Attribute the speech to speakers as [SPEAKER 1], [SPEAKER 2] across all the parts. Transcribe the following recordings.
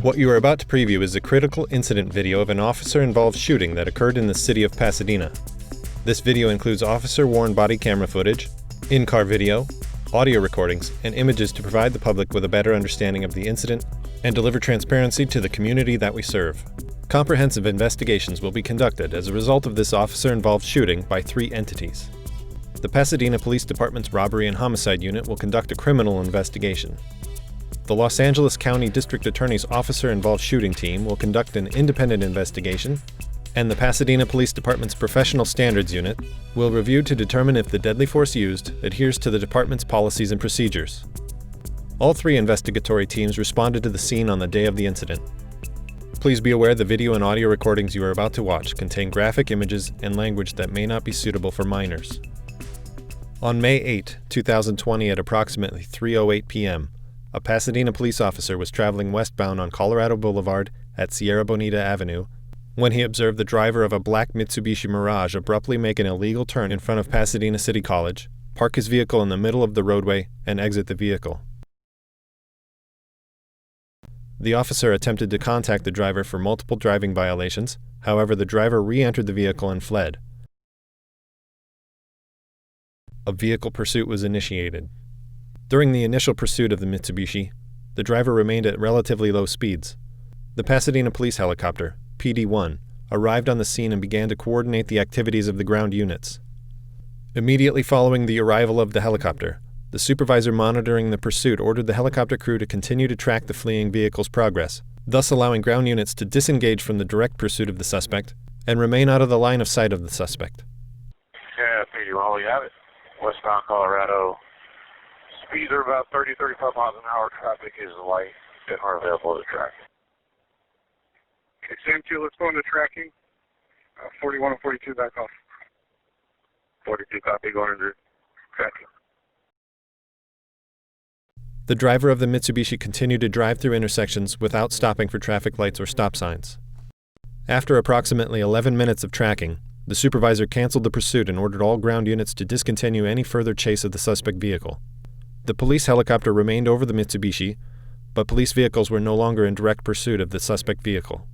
[SPEAKER 1] What you are about to preview is a critical incident video of an officer-involved shooting that occurred in the city of Pasadena. This video includes officer-worn body camera footage, in-car video, audio recordings, and images to provide the public with a better understanding of the incident and deliver transparency to the community that we serve. Comprehensive investigations will be conducted as a result of this officer-involved shooting by 3 entities. The Pasadena Police Department's Robbery and Homicide Unit will conduct a criminal investigation. The Los Angeles County District Attorney's Officer-Involved Shooting Team will conduct an independent investigation, and the Pasadena Police Department's Professional Standards Unit will review to determine if the deadly force used adheres to the department's policies and procedures. All 3 investigatory teams responded to the scene on the day of the incident. Please be aware the video and audio recordings you are about to watch contain graphic images and language that may not be suitable for minors. On May 8, 2020 at approximately 3:08 p.m., a Pasadena police officer was traveling westbound on Colorado Boulevard at Sierra Bonita Avenue when he observed the driver of a black Mitsubishi Mirage abruptly make an illegal turn in front of Pasadena City College, park his vehicle in the middle of the roadway, and exit the vehicle. The officer attempted to contact the driver for multiple driving violations. However, the driver re-entered the vehicle and fled. A vehicle pursuit was initiated. During the initial pursuit of the Mitsubishi, the driver remained at relatively low speeds. The Pasadena Police Helicopter, PD-1, arrived on the scene and began to coordinate the activities of the ground units. Immediately following the arrival of the helicopter, the supervisor monitoring the pursuit ordered the helicopter crew to continue to track the fleeing vehicle's progress, thus allowing ground units to disengage from the direct pursuit of the suspect and remain out of the line of sight of the suspect.
[SPEAKER 2] Yeah, PD-1, we have it. Westbound Colorado. Speeds are about 30-35 miles an hour. Traffic is light and are available to track.
[SPEAKER 3] Okay, Sam 2, let's go into tracking. 41 and 42 back off.
[SPEAKER 2] 42 copy, going into tracking.
[SPEAKER 1] The driver of the Mitsubishi continued to drive through intersections without stopping for traffic lights or stop signs. After approximately 11 minutes of tracking, the supervisor canceled the pursuit and ordered all ground units to discontinue any further chase of the suspect vehicle. The police helicopter remained over the Mitsubishi, but police vehicles were no longer in direct pursuit of the suspect vehicle.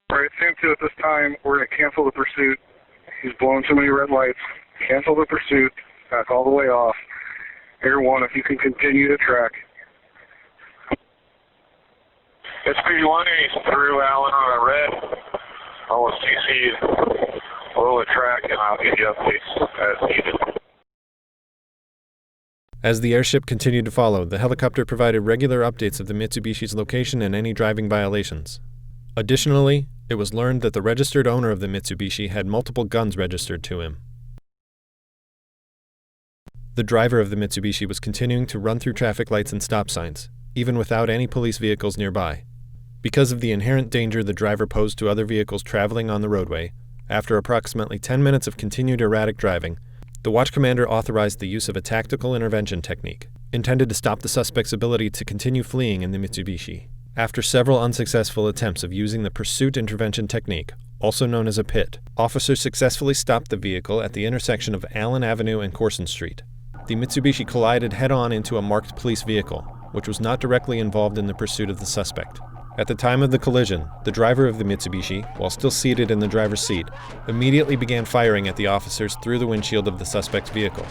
[SPEAKER 3] All right, Sam 2, at this time, we're going to cancel the pursuit. He's blowing too many red lights. Cancel the pursuit. Back all the way off. Air 1, if you can continue to track.
[SPEAKER 2] It's PD-1, he's through Allen on a red. Almost CC'd. We'll track, and I'll give you updates as needed.
[SPEAKER 1] As the airship continued to follow, the helicopter provided regular updates of the Mitsubishi's location and any driving violations. Additionally, it was learned that the registered owner of the Mitsubishi had multiple guns registered to him. The driver of the Mitsubishi was continuing to run through traffic lights and stop signs, even without any police vehicles nearby. Because of the inherent danger the driver posed to other vehicles traveling on the roadway, after approximately 10 minutes of continued erratic driving, the watch commander authorized the use of a tactical intervention technique, intended to stop the suspect's ability to continue fleeing in the Mitsubishi. After several unsuccessful attempts of using the pursuit intervention technique, also known as a PIT, officers successfully stopped the vehicle at the intersection of Allen Avenue and Corson Street. The Mitsubishi collided head-on into a marked police vehicle, which was not directly involved in the pursuit of the suspect. At the time of the collision, the driver of the Mitsubishi, while still seated in the driver's seat, immediately began firing at the officers through the windshield of the suspect's vehicle.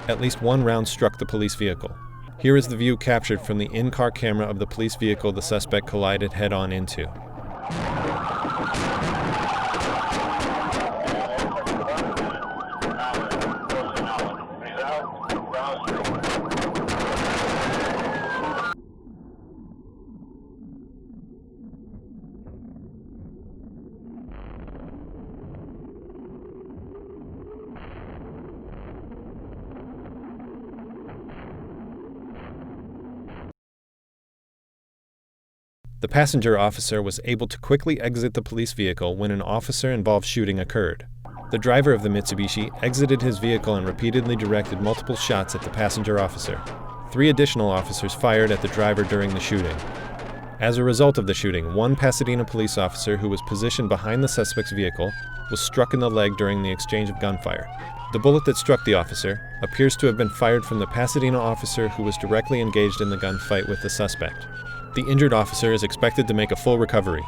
[SPEAKER 1] At least one round struck the police vehicle. Here is the view captured from the in-car camera of the police vehicle the suspect collided head-on into. The passenger officer was able to quickly exit the police vehicle when an officer-involved shooting occurred. The driver of the Mitsubishi exited his vehicle and repeatedly directed multiple shots at the passenger officer. 3 additional officers fired at the driver during the shooting. As a result of the shooting, one Pasadena police officer who was positioned behind the suspect's vehicle was struck in the leg during the exchange of gunfire. The bullet that struck the officer appears to have been fired from the Pasadena officer who was directly engaged in the gunfight with the suspect. The injured officer is expected to make a full recovery.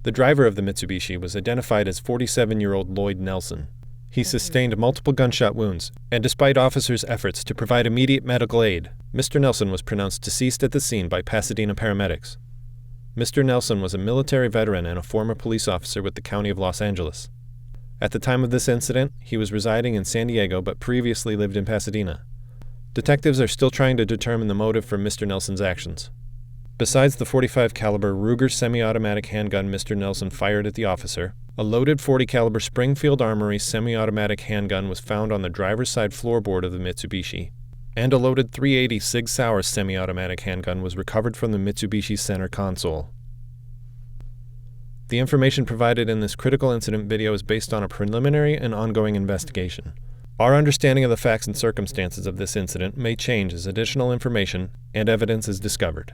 [SPEAKER 1] The driver of the Mitsubishi was identified as 47-year-old Lloyd Nelson. He sustained multiple gunshot wounds, and despite officers' efforts to provide immediate medical aid, Mr. Nelson was pronounced deceased at the scene by Pasadena paramedics. Mr. Nelson was a military veteran and a former police officer with the County of Los Angeles. At the time of this incident, he was residing in San Diego but previously lived in Pasadena. Detectives are still trying to determine the motive for Mr. Nelson's actions. Besides the .45 caliber Ruger semi-automatic handgun Mr. Nelson fired at the officer, a loaded .40 caliber Springfield Armory semi-automatic handgun was found on the driver's side floorboard of the Mitsubishi, and a loaded .380 Sig Sauer semi-automatic handgun was recovered from the Mitsubishi center console. The information provided in this critical incident video is based on a preliminary and ongoing investigation. Our understanding of the facts and circumstances of this incident may change as additional information and evidence is discovered.